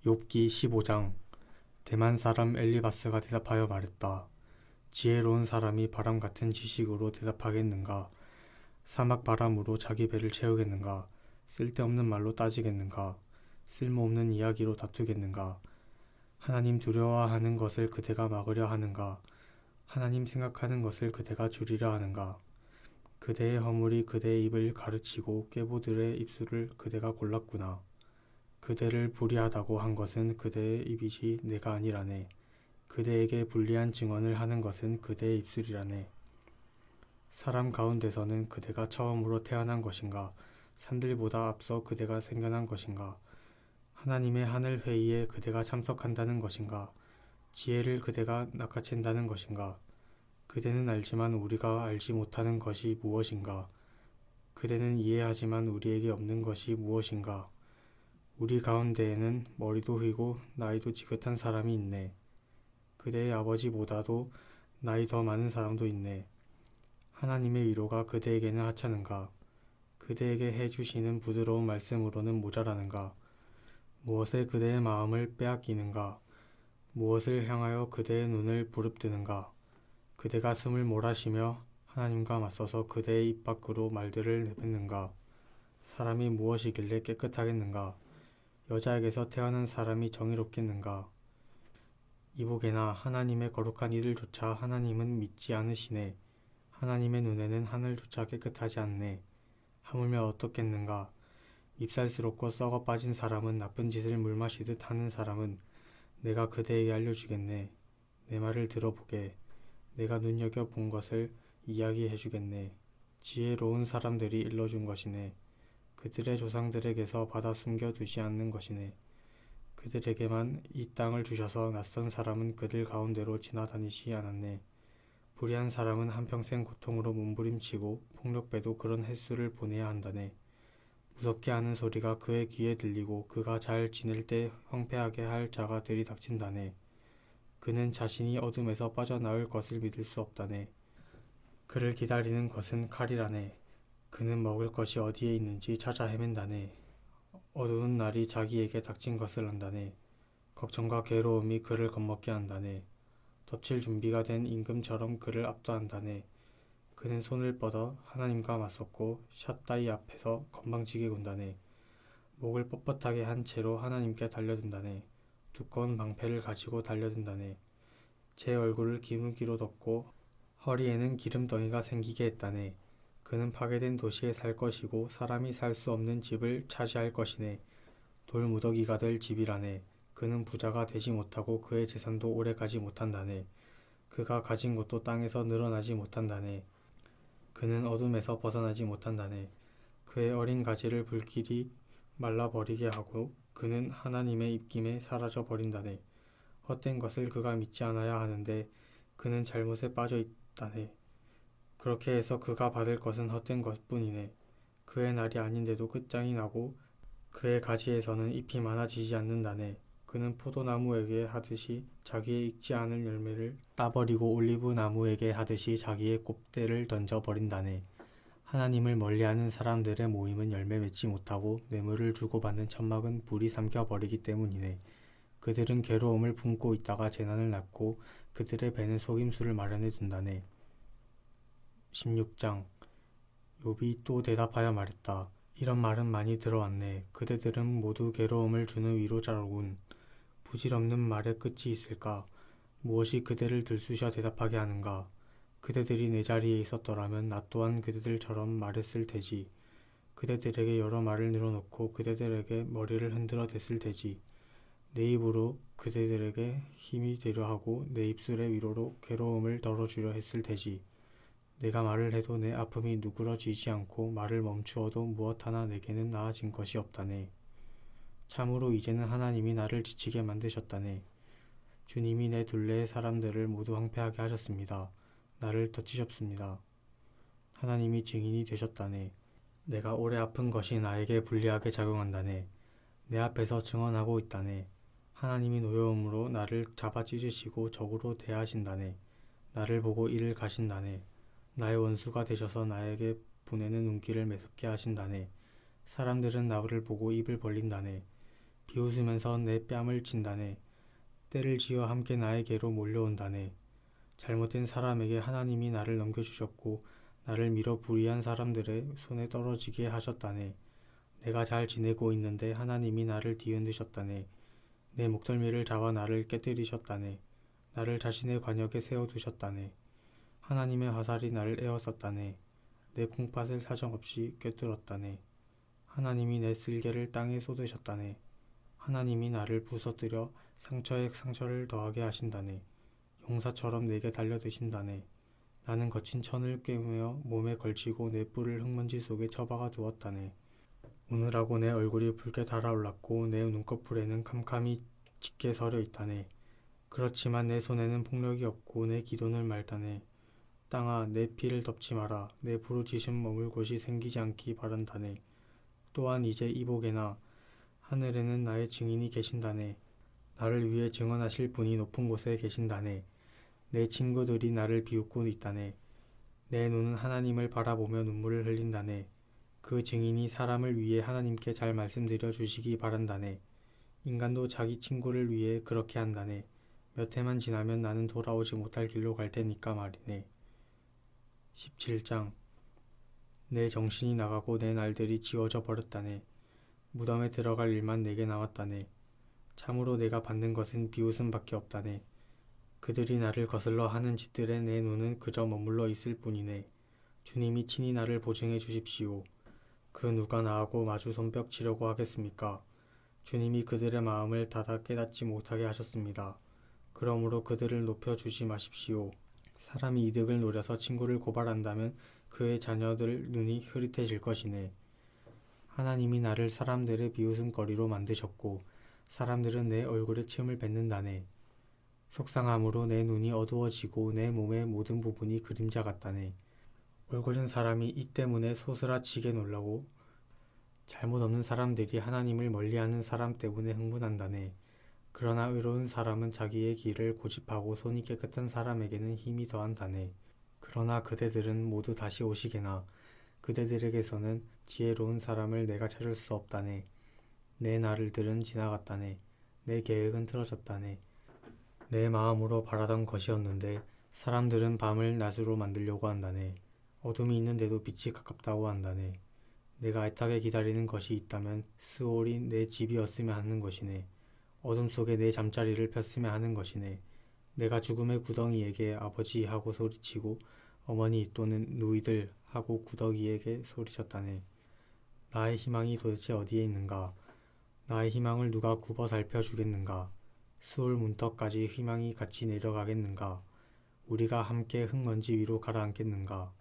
욥기 15장. 대만 사람 엘리바스가 대답하여 말했다. 지혜로운 사람이 바람 같은 지식으로 대답하겠는가? 사막 바람으로 자기 배를 채우겠는가? 쓸데없는 말로 따지겠는가? 쓸모없는 이야기로 다투겠는가? 하나님 두려워하는 것을 그대가 막으려 하는가? 하나님 생각하는 것을 그대가 줄이려 하는가? 그대의 허물이 그대의 입을 가르치고 꾀보들의 입술을 그대가 골랐구나. 그대를 불의하다고 한 것은 그대의 입이지 내가 아니라네. 그대에게 불리한 증언을 하는 것은 그대의 입술이라네. 사람 가운데서는 그대가 처음으로 태어난 것인가? 산들보다 앞서 그대가 생겨난 것인가? 하나님의 하늘 회의에 그대가 참석한다는 것인가? 지혜를 그대가 낚아챈다는 것인가? 그대는 알지만 우리가 알지 못하는 것이 무엇인가? 그대는 이해하지만 우리에게 없는 것이 무엇인가? 우리 가운데에는 머리도 휘고 나이도 지긋한 사람이 있네. 그대의 아버지보다도 나이 더 많은 사람도 있네. 하나님의 위로가 그대에게는 하찮은가? 그대에게 해주시는 부드러운 말씀으로는 모자라는가? 무엇에 그대의 마음을 빼앗기는가? 무엇을 향하여 그대의 눈을 부릅뜨는가? 그대가 숨을 몰아쉬며 하나님과 맞서서 그대의 입 밖으로 말들을 내뱉는가? 사람이 무엇이길래 깨끗하겠는가? 여자에게서 태어난 사람이 정의롭겠는가? 이보게나 하나님의 거룩한 이들조차 하나님은 믿지 않으시네. 하나님의 눈에는 하늘조차 깨끗하지 않네. 하물며 어떻겠는가? 밉살스럽고 썩어 빠진 사람은 나쁜 짓을 물 마시듯 하는 사람은 내가 그대에게 알려주겠네. 내 말을 들어보게. 내가 눈여겨 본 것을 이야기해 주겠네. 지혜로운 사람들이 일러준 것이네. 그들의 조상들에게서 받아 숨겨두지 않는 것이네. 그들에게만 이 땅을 주셔서 낯선 사람은 그들 가운데로 지나다니지 않았네. 불의한 사람은 한평생 고통으로 몸부림치고 폭력배도 그런 횟수를 보내야 한다네. 무섭게 하는 소리가 그의 귀에 들리고 그가 잘 지낼 때 황폐하게 할 자가 들이닥친다네. 그는 자신이 어둠에서 빠져나올 것을 믿을 수 없다네. 그를 기다리는 것은 칼이라네. 그는 먹을 것이 어디에 있는지 찾아 헤맨다네. 어두운 날이 자기에게 닥친 것을 안다네. 걱정과 괴로움이 그를 겁먹게 한다네. 덮칠 준비가 된 임금처럼 그를 압도한다네. 그는 손을 뻗어 하나님과 맞섰고 샷다이 앞에서 건방지게 군다네. 목을 뻣뻣하게 한 채로 하나님께 달려든다네. 두꺼운 방패를 가지고 달려든다네. 제 얼굴을 기름기로 덮고 허리에는 기름덩이가 생기게 했다네. 그는 파괴된 도시에 살 것이고 사람이 살 수 없는 집을 차지할 것이네. 돌무더기가 될 집이라네. 그는 부자가 되지 못하고 그의 재산도 오래 가지 못한다네. 그가 가진 것도 땅에서 늘어나지 못한다네. 그는 어둠에서 벗어나지 못한다네. 그의 어린 가지를 불길이 말라버리게 하고 그는 하나님의 입김에 사라져 버린다네. 헛된 것을 그가 믿지 않아야 하는데 그는 잘못에 빠져 있다네. 그렇게 해서 그가 받을 것은 헛된 것뿐이네. 그의 날이 아닌데도 끝장이 나고 그의 가지에서는 잎이 많아지지 않는다네. 그는 포도나무에게 하듯이 자기의 익지 않을 열매를 따버리고 올리브 나무에게 하듯이 자기의 곱대를 던져버린다네. 하나님을 멀리하는 사람들의 모임은 열매 맺지 못하고 뇌물을 주고받는 천막은 불이 삼켜버리기 때문이네. 그들은 괴로움을 품고 있다가 재난을 낳고 그들의 배는 속임수를 마련해 둔다네. 16장. 욥이 또 대답하여 말했다. 이런 말은 많이 들어왔네. 그대들은 모두 괴로움을 주는 위로자로군. 부질없는 말에 끝이 있을까? 무엇이 그대를 들쑤셔 대답하게 하는가? 그대들이 내 자리에 있었더라면 나 또한 그대들처럼 말했을 테지. 그대들에게 여러 말을 늘어놓고 그대들에게 머리를 흔들어 댔을 테지. 내 입으로 그대들에게 힘이 되려 하고 내 입술의 위로로 괴로움을 덜어주려 했을 테지. 내가 말을 해도 내 아픔이 누그러지지 않고 말을 멈추어도 무엇 하나 내게는 나아진 것이 없다네. 참으로 이제는 하나님이 나를 지치게 만드셨다네. 주님이 내 둘레의 사람들을 모두 황폐하게 하셨습니다. 나를 덧치셨습니다. 하나님이 증인이 되셨다네. 내가 오래 아픈 것이 나에게 불리하게 작용한다네. 내 앞에서 증언하고 있다네. 하나님이 노여움으로 나를 잡아 찢으시고 적으로 대하신다네. 나를 보고 이를 가신다네. 나의 원수가 되셔서 나에게 보내는 눈길을 매섭게 하신다네. 사람들은 나를 보고 입을 벌린다네. 비웃으면서 내 뺨을 친다네. 때를 지어 함께 나에게로 몰려온다네. 잘못된 사람에게 하나님이 나를 넘겨주셨고 나를 밀어 불의한 사람들의 손에 떨어지게 하셨다네. 내가 잘 지내고 있는데 하나님이 나를 뒤흔드셨다네. 내 목덜미를 잡아 나를 깨뜨리셨다네. 나를 자신의 관역에 세워두셨다네. 하나님의 화살이 나를 에워쌌다네. 내 콩팥을 사정없이 꿰뚫었다네. 하나님이 내 쓸개를 땅에 쏟으셨다네. 하나님이 나를 부서뜨려 상처에 상처를 더하게 하신다네. 용사처럼 내게 달려드신다네. 나는 거친 천을 꿰매어 몸에 걸치고 내 뿔을 흙먼지 속에 처박아 두었다네. 우느라고 내 얼굴이 붉게 달아올랐고 내 눈꺼풀에는 캄캄이 짙게 서려 있다네. 그렇지만 내 손에는 폭력이 없고 내 기도는 맑다네. 땅아, 내 피를 덮지 마라. 내 부르짖음 머물 곳이 생기지 않기 바란다네. 또한 이제 이복에나 하늘에는 나의 증인이 계신다네. 나를 위해 증언하실 분이 높은 곳에 계신다네. 내 친구들이 나를 비웃고 있다네. 내 눈은 하나님을 바라보며 눈물을 흘린다네. 그 증인이 사람을 위해 하나님께 잘 말씀드려 주시기 바란다네. 인간도 자기 친구를 위해 그렇게 한다네. 몇 해만 지나면 나는 돌아오지 못할 길로 갈 테니까 말이네. 17장. 내 정신이 나가고 내 날들이 지워져 버렸다네. 무덤에 들어갈 일만 내게 남았다네. 참으로 내가 받는 것은 비웃음밖에 없다네. 그들이 나를 거슬러 하는 짓들에 내 눈은 그저 머물러 있을 뿐이네. 주님이 친히 나를 보증해 주십시오. 그 누가 나하고 마주 손뼉 치려고 하겠습니까? 주님이 그들의 마음을 닫아 깨닫지 못하게 하셨습니다. 그러므로 그들을 높여주지 마십시오. 사람이 이득을 노려서 친구를 고발한다면 그의 자녀들 눈이 흐릿해질 것이네. 하나님이 나를 사람들의 비웃음거리로 만드셨고 사람들은 내 얼굴에 침을 뱉는다네. 속상함으로 내 눈이 어두워지고 내 몸의 모든 부분이 그림자 같다네. 올곧은 사람이 이 때문에 소스라치게 놀라고 잘못 없는 사람들이 하나님을 멀리하는 사람 때문에 흥분한다네. 그러나 의로운 사람은 자기의 길을 고집하고 손이 깨끗한 사람에게는 힘이 더한다네. 그러나 그대들은 모두 다시 오시게나 그대들에게서는 지혜로운 사람을 내가 찾을 수 없다네. 내 날들은 지나갔다네. 내 계획은 틀어졌다네. 내 마음으로 바라던 것이었는데 사람들은 밤을 낮으로 만들려고 한다네. 어둠이 있는데도 빛이 가깝다고 한다네. 내가 애타게 기다리는 것이 있다면 스올이 내 집이었으면 하는 것이네. 어둠 속에 내 잠자리를 폈으면 하는 것이네. 내가 죽음의 구덩이에게 아버지 하고 소리치고 어머니 또는 누이들 하고 구더기에게 소리쳤다네. 나의 희망이 도대체 어디에 있는가? 나의 희망을 누가 굽어 살펴주겠는가? 수올 문턱까지 희망이 같이 내려가겠는가? 우리가 함께 흙먼지 위로 가라앉겠는가?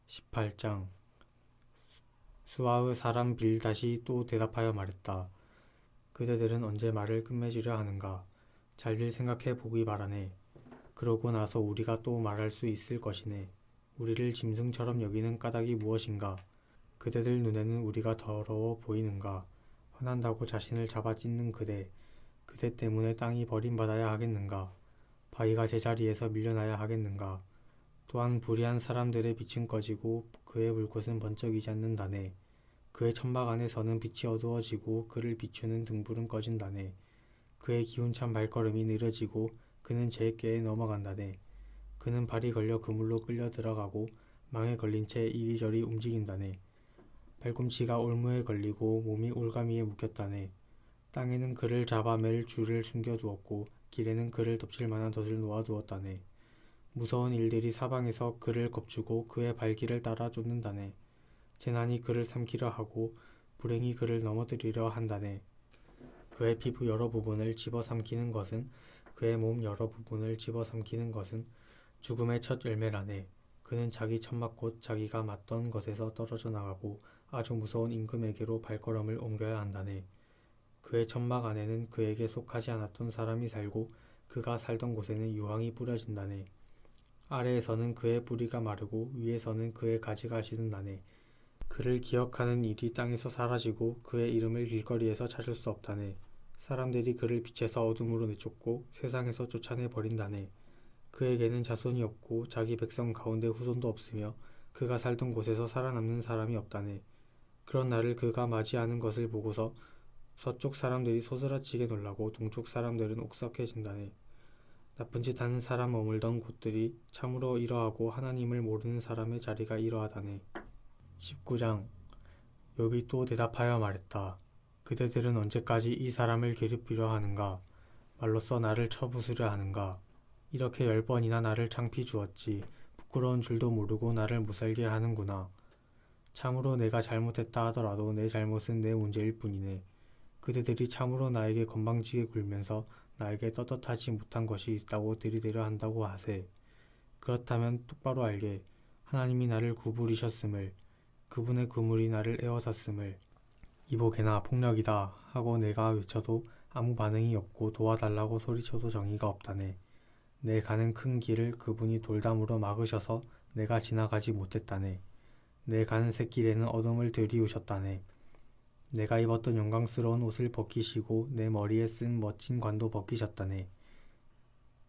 18장. 수아의 사람 빌닷이 또 대답하여 말했다. 그대들은 언제 말을 끝맺으려 하는가? 잘들 생각해 보기 바라네. 그러고 나서 우리가 또 말할 수 있을 것이네. 우리를 짐승처럼 여기는 까닭이 무엇인가? 그대들 눈에는 우리가 더러워 보이는가? 화난다고 자신을 잡아 찢는 그대 때문에 땅이 버림받아야 하겠는가? 바위가 제자리에서 밀려나야 하겠는가? 또한 불의한 사람들의 빛은 꺼지고 그의 불꽃은 번쩍이지 않는다네. 그의 천막 안에서는 빛이 어두워지고 그를 비추는 등불은 꺼진다네. 그의 기운찬 발걸음이 느려지고 그는 제 꾀에 넘어간다네. 그는 발이 걸려 그물로 끌려 들어가고 망에 걸린 채 이리저리 움직인다네. 발꿈치가 올무에 걸리고 몸이 올가미에 묶였다네. 땅에는 그를 잡아 맬 줄을 숨겨두었고 길에는 그를 덮칠 만한 덫을 놓아두었다네. 무서운 일들이 사방에서 그를 겁주고 그의 발길을 따라 쫓는다네. 재난이 그를 삼키려 하고 불행이 그를 넘어뜨리려 한다네. 그의 피부 여러 부분을 집어삼키는 것은 그의 몸 여러 부분을 집어삼키는 것은 죽음의 첫 열매라네. 그는 자기 천막 곧 자기가 맞던 것에서 떨어져 나가고 아주 무서운 임금에게로 발걸음을 옮겨야 한다네. 그의 천막 안에는 그에게 속하지 않았던 사람이 살고 그가 살던 곳에는 유황이 뿌려진다네. 아래에서는 그의 뿌리가 마르고 위에서는 그의 가지가 시든다네. 그를 기억하는 일이 땅에서 사라지고 그의 이름을 길거리에서 찾을 수 없다네. 사람들이 그를 빛에서 어둠으로 내쫓고 세상에서 쫓아내 버린다네. 그에게는 자손이 없고 자기 백성 가운데 후손도 없으며 그가 살던 곳에서 살아남는 사람이 없다네. 그런 날을 그가 맞이하는 것을 보고서 서쪽 사람들이 소스라치게 놀라고 동쪽 사람들은 옥석해진다네. 나쁜 짓 하는 사람 머물던 곳들이 참으로 이러하고 하나님을 모르는 사람의 자리가 이러하다네. 19장. 욥이 또 대답하여 말했다. 그대들은 언제까지 이 사람을 괴롭히려 하는가? 말로써 나를 쳐부수려 하는가? 이렇게 10번이나 나를 창피 주었지. 부끄러운 줄도 모르고 나를 못살게 하는구나. 참으로 내가 잘못했다 하더라도 내 잘못은 내 문제일 뿐이네. 그대들이 참으로 나에게 건방지게 굴면서 나에게 떳떳하지 못한 것이 있다고 들이대려 한다고 하세. 그렇다면 똑바로 알게. 하나님이 나를 구부리셨음을, 그분의 그물이 나를 에워쌌음을. 이복에나 폭력이다 하고 내가 외쳐도 아무 반응이 없고 도와달라고 소리쳐도 정의가 없다네. 내 가는 큰 길을 그분이 돌담으로 막으셔서 내가 지나가지 못했다네. 내 가는 샛길에는 어둠을 들이우셨다네. 내가 입었던 영광스러운 옷을 벗기시고 내 머리에 쓴 멋진 관도 벗기셨다네.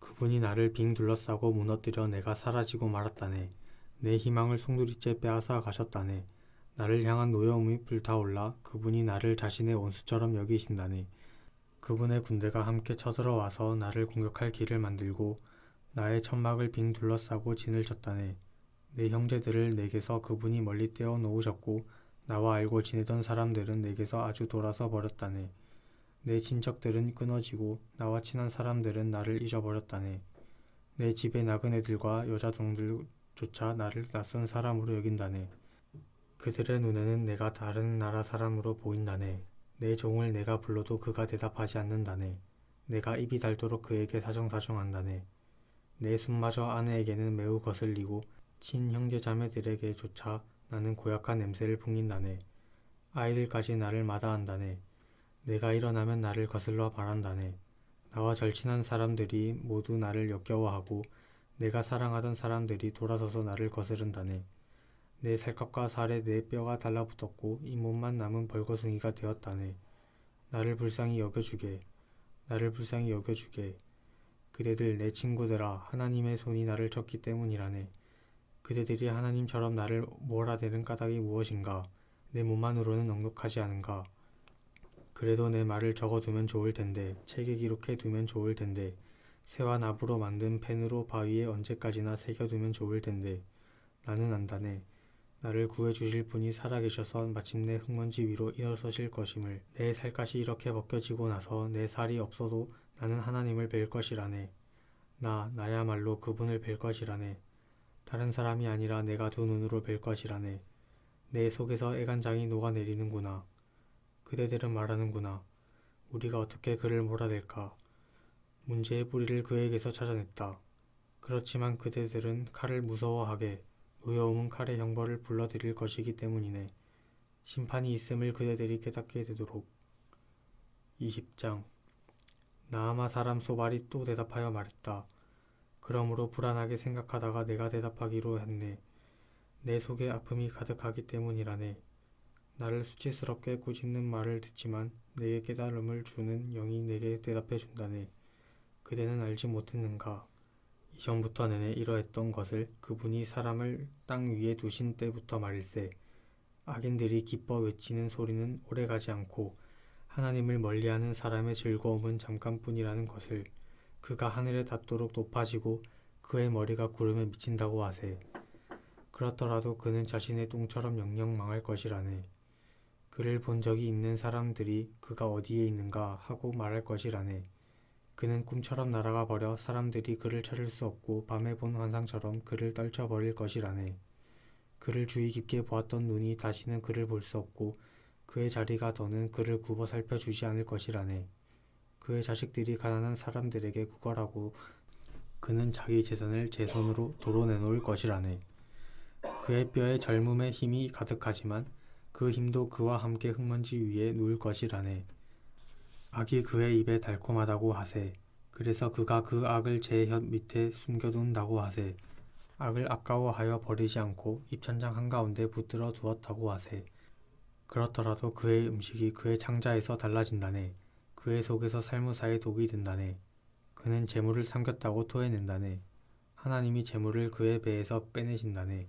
그분이 나를 빙 둘러싸고 무너뜨려 내가 사라지고 말았다네. 내 희망을 송두리째 빼앗아 가셨다네. 나를 향한 노여움이 불타올라 그분이 나를 자신의 원수처럼 여기신다네. 그분의 군대가 함께 쳐들어와서 나를 공격할 길을 만들고 나의 천막을 빙 둘러싸고 진을 쳤다네. 내 형제들을 내게서 그분이 멀리 떼어 놓으셨고 나와 알고 지내던 사람들은 내게서 아주 돌아서 버렸다네. 내 친척들은 끊어지고 나와 친한 사람들은 나를 잊어버렸다네. 내 집의 나그네들과 여자종들조차 나를 낯선 사람으로 여긴다네. 그들의 눈에는 내가 다른 나라 사람으로 보인다네. 내 종을 내가 불러도 그가 대답하지 않는다네. 내가 입이 닳도록 그에게 사정사정한다네. 내 숨마저 아내에게는 매우 거슬리고 친형제 자매들에게조차 나는 고약한 냄새를 풍긴다네. 아이들까지 나를 마다한다네. 내가 일어나면 나를 거슬러 말한다네. 나와 절친한 사람들이 모두 나를 역겨워하고 내가 사랑하던 사람들이 돌아서서 나를 거스른다네. 내 살갗과 살에 내 뼈가 달라붙었고 잇몸만 남은 벌거숭이가 되었다네. 나를 불쌍히 여겨주게. 나를 불쌍히 여겨주게. 그대들 내 친구들아, 하나님의 손이 나를 쳤기 때문이라네. 그대들이 하나님처럼 나를 몰아대는 까닭이 무엇인가? 내 몸만으로는 넉넉하지 않은가? 그래도 내 말을 적어두면 좋을 텐데, 책에 기록해 두면 좋을 텐데, 새와 나무로 만든 펜으로 바위에 언제까지나 새겨두면 좋을 텐데, 나는 안다네. 나를 구해주실 분이 살아계셔서 마침내 흙먼지 위로 일어서실 것임을. 내 살갗이 이렇게 벗겨지고 나서 내 살이 없어도 나는 하나님을 뵐 것이라네. 나야말로 그분을 뵐 것이라네. 다른 사람이 아니라 내가 두 눈으로 뵐 것이라네. 내 속에서 애간장이 녹아내리는구나. 그대들은 말하는구나. 우리가 어떻게 그를 몰아낼까? 문제의 뿌리를 그에게서 찾아냈다. 그렇지만 그대들은 칼을 무서워하게, 노여움은 칼의 형벌을 불러들일 것이기 때문이네. 심판이 있음을 그대들이 깨닫게 되도록. 20장. 나아마 사람 소발이 또 대답하여 말했다. 그러므로 불안하게 생각하다가 내가 대답하기로 했네. 내 속에 아픔이 가득하기 때문이라네. 나를 수치스럽게 꾸짖는 말을 듣지만 내게 깨달음을 주는 영이 내게 대답해 준다네. 그대는 알지 못했는가? 이전부터 내내 이러했던 것을 그분이 사람을 땅 위에 두신 때부터 말일세. 악인들이 기뻐 외치는 소리는 오래가지 않고 하나님을 멀리하는 사람의 즐거움은 잠깐뿐이라는 것을. 그가 하늘에 닿도록 높아지고 그의 머리가 구름에 미친다고 하세. 그렇더라도 그는 자신의 똥처럼 영영 망할 것이라네. 그를 본 적이 있는 사람들이 그가 어디에 있는가 하고 말할 것이라네. 그는 꿈처럼 날아가 버려 사람들이 그를 찾을 수 없고 밤에 본 환상처럼 그를 떨쳐버릴 것이라네. 그를 주의 깊게 보았던 눈이 다시는 그를 볼 수 없고 그의 자리가 더는 그를 굽어 살펴주지 않을 것이라네. 그의 자식들이 가난한 사람들에게 구걸하고 그는 자기 재산을 제 손으로 도로 내놓을 것이라네. 그의 뼈에 젊음의 힘이 가득하지만 그 힘도 그와 함께 흙먼지 위에 누울 것이라네. 악이 그의 입에 달콤하다고 하세. 그래서 그가 그 악을 제 혀 밑에 숨겨둔다고 하세. 악을 아까워하여 버리지 않고 입천장 한가운데 붙들어 두었다고 하세. 그렇더라도 그의 음식이 그의 창자에서 달라진다네. 그의 속에서 살무사의 독이 된다네. 그는 재물을 삼켰다고 토해낸다네. 하나님이 재물을 그의 배에서 빼내신다네.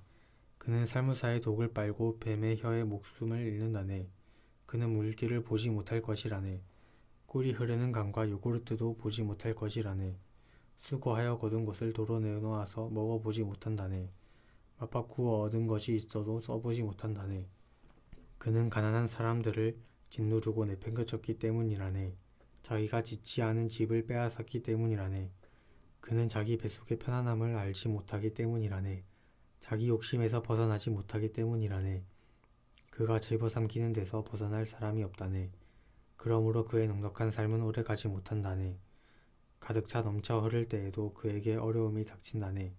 그는 살무사의 독을 빨고 뱀의 혀에 목숨을 잃는다네. 그는 물길을 보지 못할 것이라네. 꿀이 흐르는 강과 요구르트도 보지 못할 것이라네. 수고하여 거둔 것을 도로 내놓아서 먹어보지 못한다네. 맞바꾸어 얻은 것이 있어도 써보지 못한다네. 그는 가난한 사람들을 짓누르고 내팽개쳤기 때문이라네. 자기가 짓지 않은 집을 빼앗았기 때문이라네. 그는 자기 뱃속의 편안함을 알지 못하기 때문이라네. 자기 욕심에서 벗어나지 못하기 때문이라네. 그가 집어삼키는 데서 벗어날 사람이 없다네. 그러므로 그의 넉넉한 삶은 오래가지 못한다네. 가득 차 넘쳐 흐를 때에도 그에게 어려움이 닥친다네.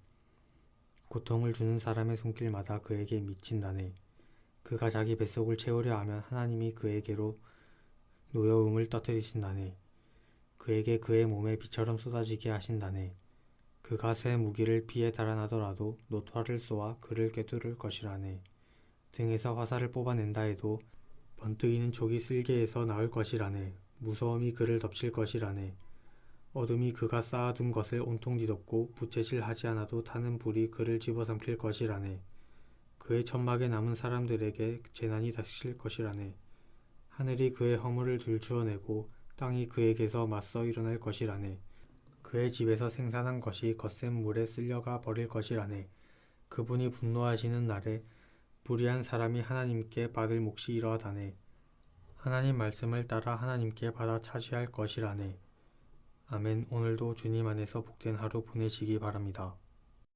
고통을 주는 사람의 손길마다 그에게 미친다네. 그가 자기 뱃속을 채우려 하면 하나님이 그에게로 노여움을 떠뜨리신다네. 그에게 그의 몸에 비처럼 쏟아지게 하신다네. 그가 새 무기를 피에 달아나더라도 놋화를 쏘아 그를 꿰뚫을 것이라네. 등에서 화살을 뽑아낸다 해도 번뜩이는 촉이 쓸개에서 나올 것이라네. 무서움이 그를 덮칠 것이라네. 어둠이 그가 쌓아둔 것을 온통 뒤덮고 부채질하지 않아도 타는 불이 그를 집어삼킬 것이라네. 그의 천막에 남은 사람들에게 재난이 닥칠 것이라네. 하늘이 그의 허물을 들추어내고 땅이 그에게서 맞서 일어날 것이라네. 그의 집에서 생산한 것이 거센 물에 쓸려가 버릴 것이라네. 그분이 분노하시는 날에 불의한 사람이 하나님께 받을 몫이 이러하다네. 하나님 말씀을 따라 하나님께 받아 차지할 것이라네. 아멘. 오늘도 주님 안에서 복된 하루 보내시기 바랍니다.